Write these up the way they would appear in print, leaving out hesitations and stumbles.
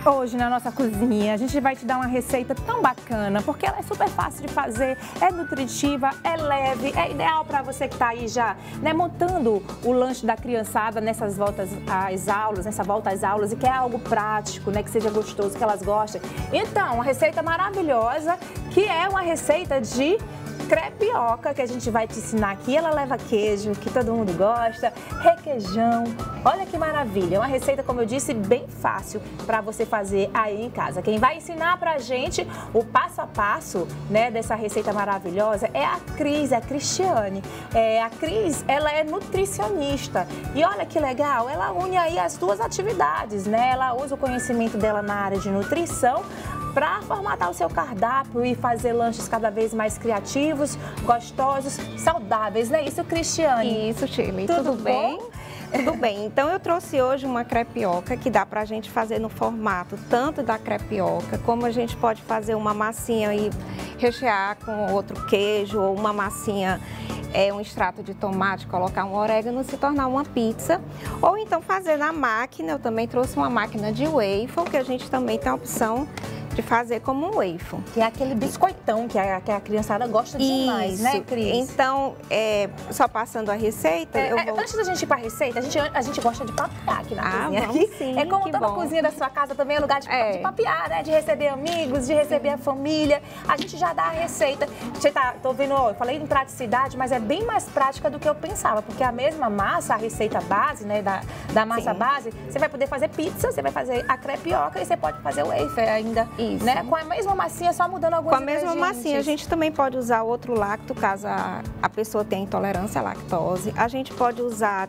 Hoje na nossa cozinha a gente vai te dar uma receita tão bacana, porque ela é super fácil de fazer, é nutritiva, é leve, é ideal para você que está aí já, né, montando o lanche da criançada nessas voltas às aulas, nessa volta às aulas, e que é algo prático, né, que seja gostoso, que elas gostem. Então, uma receita maravilhosa, que é uma receita de crepioca, que a gente vai te ensinar aqui. Ela leva queijo, que todo mundo gosta, requeijão. Olha que maravilha, uma receita, como eu disse, bem fácil para você fazer aí em casa. Quem vai ensinar pra gente o passo a passo, né, dessa receita maravilhosa é a Cris, a Cristiane. A Cris, ela é nutricionista e olha que legal, ela une aí as duas atividades, né? Ela usa o conhecimento dela na área de nutrição para formatar o seu cardápio e fazer lanches cada vez mais criativos, gostosos, saudáveis, não é isso, Cristiane? Isso, Shirley. Tudo bem? Tudo bem. Então, eu trouxe hoje uma crepioca que dá pra gente fazer no formato tanto da crepioca, como a gente pode fazer uma massinha e rechear com outro queijo, ou uma massinha, um extrato de tomate, colocar um orégano e se tornar uma pizza. Ou então fazer na máquina. Eu também trouxe uma máquina de waffle, que a gente também tem a opção de fazer como um waffle. Que é aquele biscoitão que a criançada gosta demais, isso, né, Cris? Então, só passando a receita, Antes da gente ir para a receita, a gente gosta de papear aqui na cozinha. Vamos sim, é como toda cozinha da sua casa também é lugar de papear, né? De receber amigos, de receber a família. A gente já dá a receita. Tô vendo, eu falei em praticidade, mas é bem mais prática do que eu pensava, porque a mesma massa, a receita base, né, da massa base, você vai poder fazer pizza, você vai fazer a crepioca e você pode fazer o wafer ainda. Isso. Né? Com a mesma massinha, só mudando alguns ingredientes. Com a mesma massinha, a gente também pode usar outro lacto, caso a pessoa tenha intolerância à lactose. A gente pode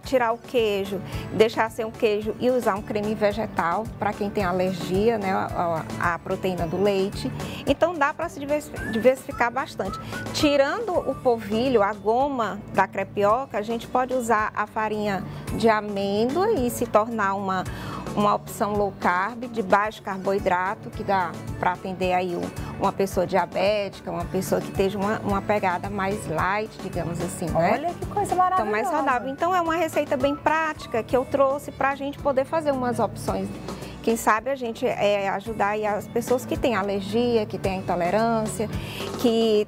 tirar o queijo, deixar sem o queijo e usar um creme vegetal, para quem tem alergia, né, à proteína do leite. Então, dá para se diversificar bastante. Tirando o polvilho, a goma da crepioca, a gente pode usar a farinha de amêndoa e se tornar uma opção low carb, de baixo carboidrato, que dá para atender aí uma pessoa diabética, uma pessoa que esteja uma pegada mais light, digamos assim, né? Olha que coisa maravilhosa. Então, mais saudável. Então, é uma receita bem prática que eu trouxe para a gente poder fazer umas opções. Quem sabe a gente ajudar aí as pessoas que têm alergia, que têm intolerância, que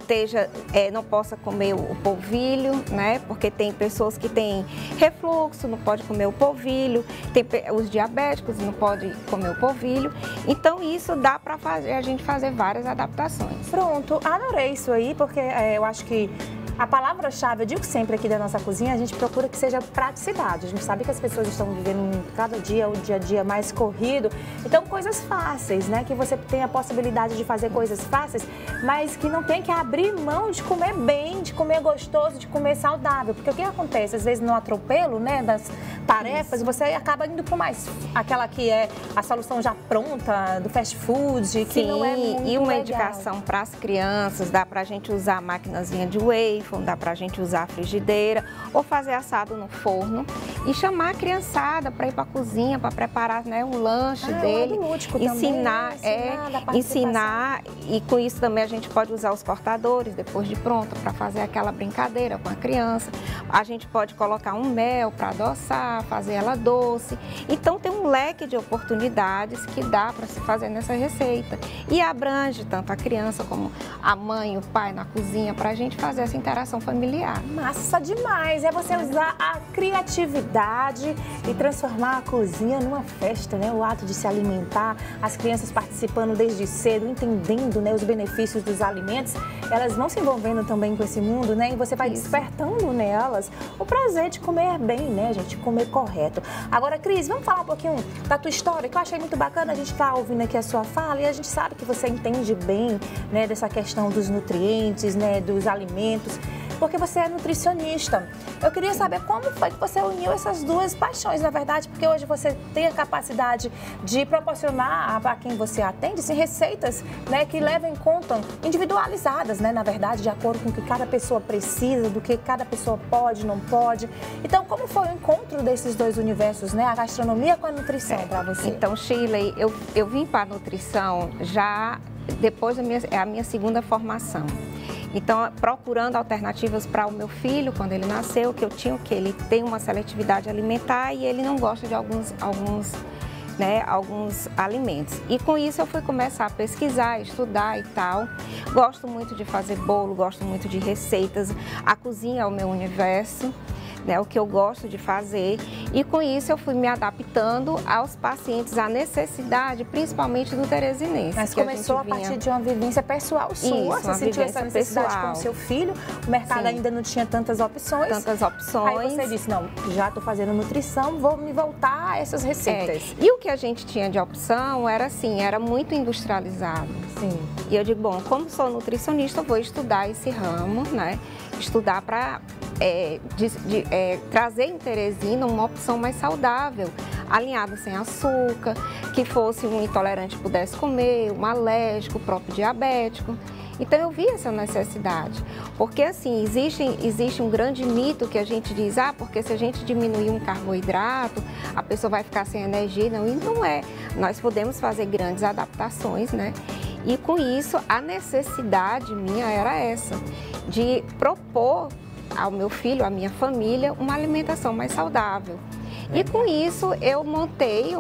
não possa comer o polvilho, né? Porque tem pessoas que têm refluxo, não pode comer o polvilho, tem os diabéticos, não pode comer o polvilho. Então, isso dá para a gente fazer várias adaptações. Pronto, adorei isso aí, porque eu acho que a palavra-chave, eu digo sempre aqui da nossa cozinha, a gente procura que seja praticidade. A gente sabe que as pessoas estão vivendo cada dia, o dia a dia mais corrido. Então, coisas fáceis, né? Que você tem a possibilidade de fazer coisas fáceis, mas que não tem que abrir mão de comer bem, de comer gostoso, de comer saudável. Porque o que acontece? Às vezes, no atropelo, né, das tarefas, você acaba indo para aquela que é a solução já pronta, do fast food, que não é muito E uma legal. indicação para as crianças, dá para a gente usar a maquinazinha de waffle, dá pra gente usar a frigideira ou fazer assado no forno e chamar a criançada para ir para a cozinha, para preparar, né, o lanche dele, ensinar, e com isso também a gente pode usar os cortadores depois de pronto para fazer aquela brincadeira com a criança. A gente pode colocar um mel para adoçar, fazer ela doce. Então tem um leque de oportunidades que dá para se fazer nessa receita e abrange tanto a criança como a mãe, o pai na cozinha, para a gente fazer essa interação familiar. Massa demais! É você usar a criatividade e transformar a cozinha numa festa, né? O ato de se alimentar, as crianças participando desde cedo, entendendo, né, os benefícios dos alimentos, elas vão se envolvendo também com esse mundo, né? E você vai despertando nelas o prazer de comer bem, né, gente? Comer correto. Agora, Cris, vamos falar um pouquinho da tua história, que eu achei muito bacana. A gente tá ouvindo aqui a sua fala e a gente sabe que você entende bem, né, dessa questão dos nutrientes, né, dos alimentos, porque você é nutricionista. Eu queria saber como foi que você uniu essas duas paixões, na verdade, porque hoje você tem a capacidade de proporcionar a quem você atende, assim, receitas, né, que levam em conta, individualizadas, né, na verdade, de acordo com o que cada pessoa precisa, do que cada pessoa pode, não pode. Então, como foi o encontro desses dois universos, né, a gastronomia com a nutrição para você? Então, Shirley, eu vim para a nutrição já depois a minha segunda formação. Então, procurando alternativas para o meu filho, quando ele nasceu, que ele tem uma seletividade alimentar e ele não gosta de alguns né, alguns alimentos. E com isso eu fui começar a pesquisar, estudar e tal. Gosto muito de fazer bolo, gosto muito de receitas. A cozinha é o meu universo, né, o que eu gosto de fazer, e com isso eu fui me adaptando aos pacientes, à necessidade, principalmente do teresinense. Mas começou a partir de uma vivência pessoal sua, você sentiu essa necessidade pessoal. Com o seu filho, o mercado ainda não tinha tantas opções. Aí você disse, não, já estou fazendo nutrição, vou me voltar a essas receitas. E o que a gente tinha de opção era assim, era muito industrializado. Sim. E eu digo, bom, como sou nutricionista, eu vou estudar esse ramo, né? Estudar para trazer em Teresina uma opção mais saudável, alinhado sem açúcar, que fosse um intolerante pudesse comer, um alérgico, o próprio diabético. Então eu vi essa necessidade, porque assim, existe um grande mito que a gente diz, porque se a gente diminuir um carboidrato, a pessoa vai ficar sem energia, não, e não é. Nós podemos fazer grandes adaptações, né? E com isso, a necessidade minha era essa, de propor ao meu filho, à minha família, uma alimentação mais saudável. E com isso eu montei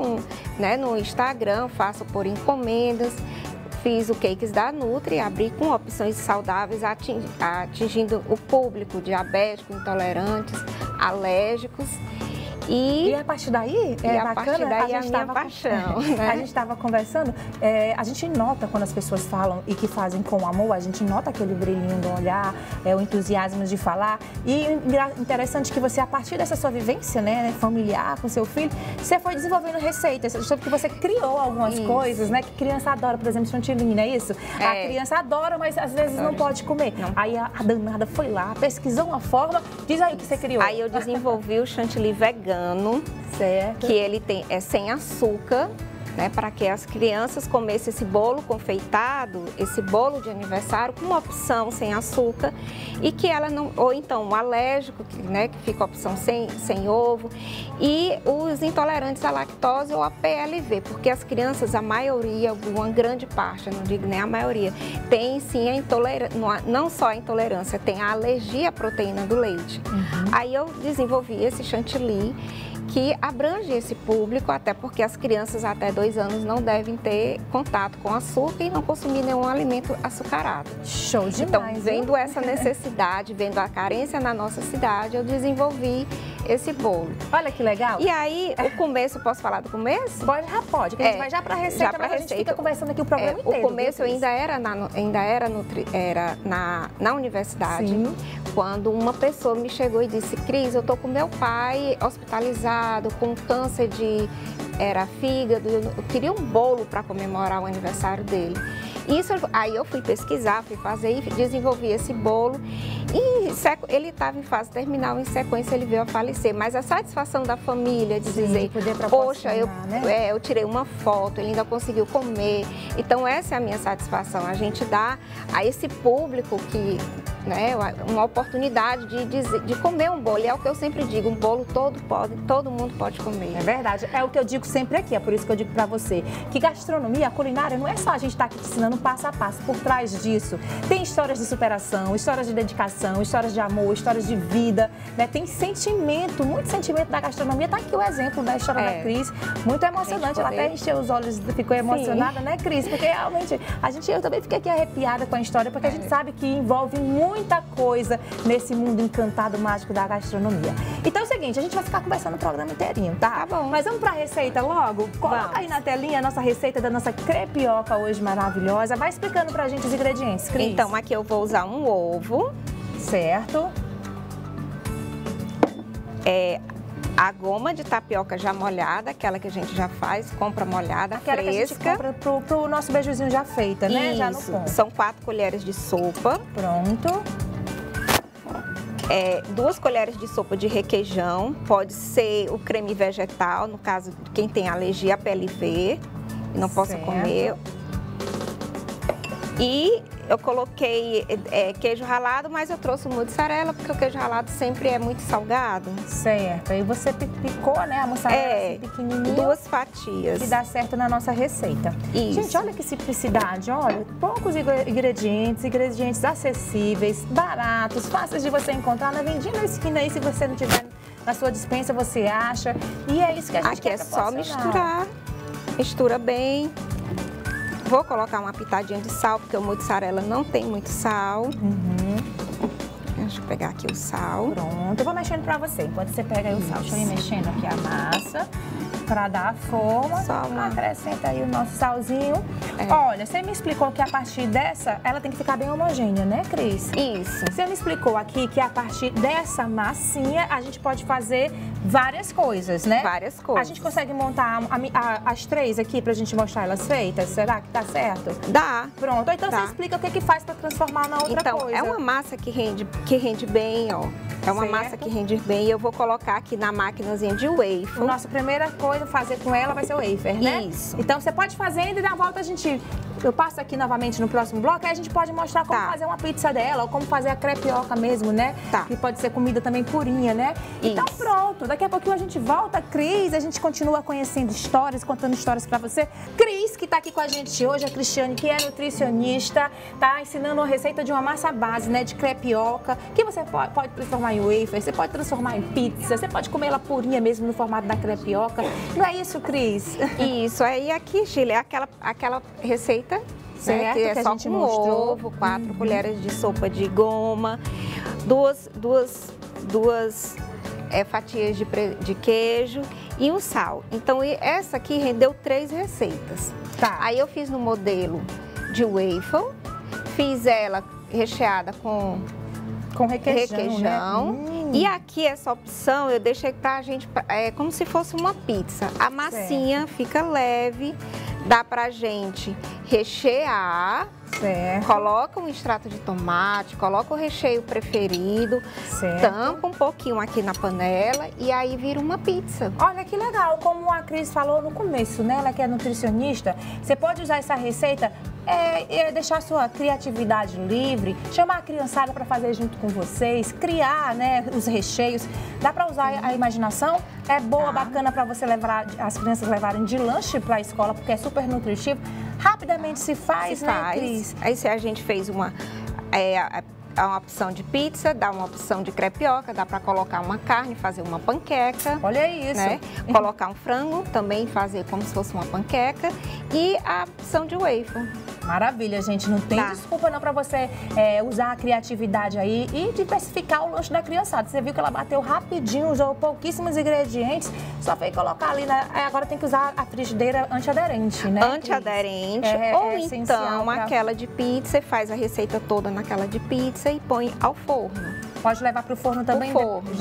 no Instagram, faço por encomendas, fiz o Cakes da Nutri, abri com opções saudáveis, atingindo o público diabético, intolerantes, alérgicos. E a partir daí, a partir daí a minha paixão. Né? A gente estava conversando, a gente nota quando as pessoas falam e que fazem com amor, a gente nota aquele brilhinho do olhar, o entusiasmo de falar. E interessante que você, a partir dessa sua vivência, né, familiar com seu filho, você foi desenvolvendo receitas, porque você criou algumas coisas, né, que criança adora, por exemplo, chantilly, não é isso? A criança adora, mas às vezes não pode comer. Não. Aí a danada foi lá, pesquisou uma forma, diz aí o que você criou. Aí eu desenvolvi o chantilly vegano. Certo. Que ele é sem açúcar, né, para que as crianças comessem esse bolo confeitado, esse bolo de aniversário, com uma opção sem açúcar, e que ela não, ou então um alérgico, né, que fica a opção sem ovo, e os intolerantes à lactose ou a PLV, porque as crianças, a maioria, uma grande parte, eu não digo nem a maioria, tem sim a intolerância, não só a intolerância, tem a alergia à proteína do leite. Aí eu desenvolvi esse chantilly, que abrange esse público, até porque as crianças até 2 anos não devem ter contato com açúcar e não consumir nenhum alimento açucarado. Show demais! Então, vendo essa necessidade, vendo a carência na nossa cidade, eu desenvolvi esse bolo. Olha que legal! E aí, o começo, posso falar do começo? Pode, que a gente vai já para a receita, mas a gente fica conversando aqui o programa inteiro. O começo eu ainda era na universidade. Sim. Quando uma pessoa me chegou e disse, Cris, eu tô com meu pai hospitalizado, com câncer era fígado, eu queria um bolo para comemorar o aniversário dele. Aí eu fui pesquisar, fui fazer e desenvolvi esse bolo. E ele estava em fase terminal, em sequência ele veio a falecer. Mas a satisfação da família de dizer, poxa, eu tirei uma foto, ele ainda conseguiu comer. Então essa é a minha satisfação, a gente dá a esse público que, né, uma oportunidade de comer um bolo. E é o que eu sempre digo, um bolo todo mundo pode comer. É verdade, é o que eu digo sempre aqui, é por isso que eu digo pra você, que gastronomia, culinária, não é só a gente estar aqui te ensinando passo a passo. Por trás disso tem histórias de superação, histórias de dedicação, histórias de amor, histórias de vida, né? Tem sentimento, muito sentimento da gastronomia. Tá aqui o exemplo da história da Cris, muito emocionante, ela até encheu os olhos, ficou emocionada, né, Cris? Porque realmente, eu também fiquei aqui arrepiada com a história, porque a gente sabe que envolve muita coisa nesse mundo encantado, mágico da gastronomia. Então é o seguinte, a gente vai ficar conversando o programa inteirinho, tá? Tá bom. Mas vamos pra receita logo? Coloca aí na telinha a nossa receita da nossa crepioca hoje maravilhosa. Vai explicando pra gente os ingredientes, Cris. Então, aqui eu vou usar um ovo. Certo. A goma de tapioca já molhada, aquela que a gente já faz, compra molhada, aquela fresca. Que a gente compra pro nosso beijuzinho já feita, né? Isso. Já no ponto. São 4 colheres de sopa. Pronto. 2 colheres de sopa de requeijão, pode ser o creme vegetal, no caso de quem tem alergia a PLV, não possa comer. E eu coloquei queijo ralado, mas eu trouxe mussarela, porque o queijo ralado sempre é muito salgado. Certo. Aí você picou, né, a mussarela assim, pequenininha. 2 fatias. Que dá certo na nossa receita. Isso. Gente, olha que simplicidade, olha. Poucos ingredientes acessíveis, baratos, fáceis de você encontrar na vendinha na esquina aí, se você não tiver na sua despensa, você acha. E é isso que a gente quer proporcionar. Aqui é só misturar. Mistura bem. Vou colocar uma pitadinha de sal, porque o mozzarella não tem muito sal. Deixa eu pegar aqui o sal. Pronto, eu vou mexendo pra você. Enquanto você pega aí o sal, deixa eu ir mexendo aqui a massa. Pra dar a forma, acrescenta aí o nosso salzinho. Olha, você me explicou que a partir dessa, ela tem que ficar bem homogênea, né, Cris? Isso. Você me explicou aqui que a partir dessa massinha, a gente pode fazer várias coisas, né? Várias coisas. A gente consegue montar as 3 aqui pra gente mostrar elas feitas? Será que tá certo? Dá. Pronto, então você explica o que faz pra transformar na outra coisa. Então, é uma massa que rende bem, ó. É uma massa que rende bem e eu vou colocar aqui na maquinazinha de waffle. Nossa primeira coisa a fazer com ela vai ser o wafer, né? Isso. Então você pode fazer ainda e na volta eu passo aqui novamente no próximo bloco, aí a gente pode mostrar como fazer uma pizza dela, ou como fazer a crepioca mesmo, né? Que pode ser comida também purinha, né? Isso. Então pronto, daqui a pouquinho a gente volta, Cris, a gente continua conhecendo histórias, contando histórias pra você. Cris, que tá aqui com a gente hoje, a Cristiane, que é nutricionista, tá ensinando uma receita de uma massa base, né? De crepioca, que você pode transformar em wafer, você pode transformar em pizza, você pode comer ela purinha mesmo no formato da crepioca. Não é isso, Cris? Isso, aí aqui, Chile, é aquela receita, certo? Que é só com ovo, 4 colheres de sopa de goma, duas fatias de queijo e um sal. Então, essa aqui rendeu 3 receitas. Aí eu fiz no modelo de waffle, fiz ela recheada com requeijão. Né? E aqui essa opção eu deixei pra gente, como se fosse uma pizza. A massinha fica leve, dá pra gente rechear. Certo. Coloca um extrato de tomate, coloca o recheio preferido, tampa um pouquinho aqui na panela e aí vira uma pizza. Olha que legal, como a Cris falou no começo, né? Ela que é nutricionista, você pode usar essa receita, deixar a sua criatividade livre, chamar a criançada para fazer junto com vocês, criar, né, os recheios. Dá para usar a imaginação? É boa, bacana para você levar, as crianças levarem de lanche para a escola, porque é super nutritivo. Rapidamente se faz, né, Cris? Aí se a gente fez uma opção de pizza, dá uma opção de crepioca, dá para colocar uma carne, fazer uma panqueca. Olha isso. Né? Colocar um frango, também fazer como se fosse uma panqueca. E a opção de waffle. Maravilha, gente. Não tem desculpa não para você usar a criatividade aí e diversificar o lanche da criançada. Você viu que ela bateu rapidinho, usou pouquíssimos ingredientes, só foi colocar ali, agora tem que usar a frigideira antiaderente, né? Antiaderente, ou então aquela de pizza, faz a receita toda naquela de pizza e põe ao forno. Pode levar para o forno também?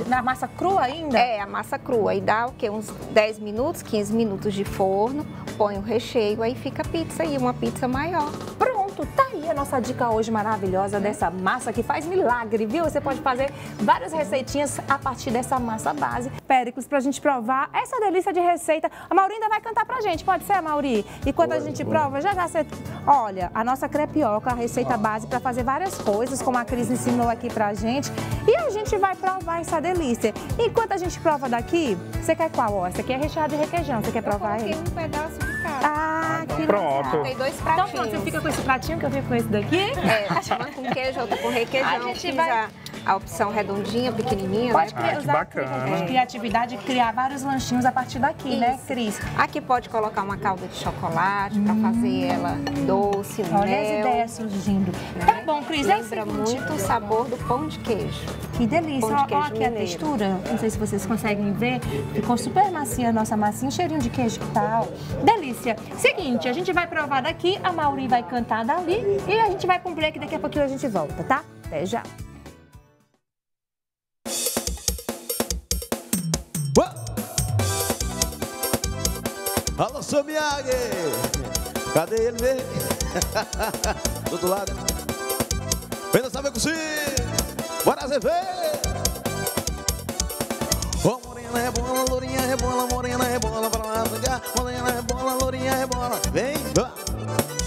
Na massa crua ainda? A massa crua. Aí dá o quê? Uns 10 minutos, 15 minutos de forno, põe o recheio, aí fica pizza e uma pizza maior. Pronto, tá aí a nossa dica hoje maravilhosa dessa massa que faz milagre, viu? Você pode fazer várias receitinhas a partir dessa massa base. Péricles, pra gente provar essa delícia de receita. A Mauri ainda vai cantar pra gente, pode ser, Mauri? E quando a gente prova, já você... Olha, a nossa crepioca, a receita base pra fazer várias coisas, como a Cris ensinou aqui pra gente. E a gente vai provar essa delícia. Enquanto a gente prova daqui, você quer qual? Ó, essa aqui é recheada de requeijão, você quer provar aí? Eu coloquei um pedaço de cada. Que pronto. Tem 2 pratinhos. Então pronto, você fica com esse pratinho que eu fico com esse daqui? Uma com queijo, outra com requeijão. A gente fiz vai... a opção redondinha, pequenininha. Pode usar bacana. criatividade e criar vários lanchinhos a partir daqui, né, Cris? Aqui pode colocar uma calda de chocolate para fazer ela doce, Olha mel. as ideias surgindo. Tá bom, Cris, Lembra muito o sabor do pão de queijo. Que delícia. Pão de queijo Olha aqui a mineiro. textura. Não sei se vocês conseguem ver. Ficou super macia a nossa massinha. Cheirinho de queijo, que tal? Delícia. Seguinte, a gente vai provar daqui, a Mauri vai cantar dali e a gente vai pra um break. Daqui a pouquinho a gente volta, tá? Até já. Alô, seu Miyagi! Cadê ele, velho? Do outro lado. Vem dançar, vem com si! Bora, Zé, vem! Ô, morena, rebola, lourinha, rebola, morena, rebola, pra lá, pra cá. Morena, rebola, lourinha, rebola, vem!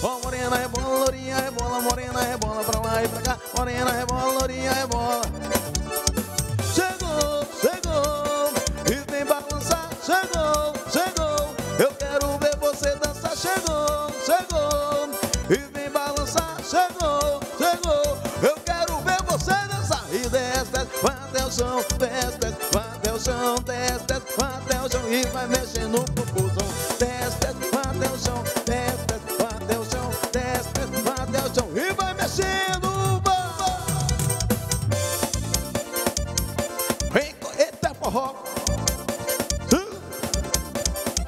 Ô, morena, rebola, lourinha, rebola, morena, rebola, pra lá e pra cá. Morena, rebola, lourinha, rebola. Chegou, chegou, e vem balançar, chegou, chegou. Eu quero ver você dançar, chegou, chegou. E vem balançar, chegou, chegou. Eu quero ver você dançar. E desce, desce, vai até o chão, desce, desce, vai até o chão, desce, desce, vai até o chão. E vai mexendo no popozão. Desce, desce, vai até e vai mexendo. Vem, eita forró.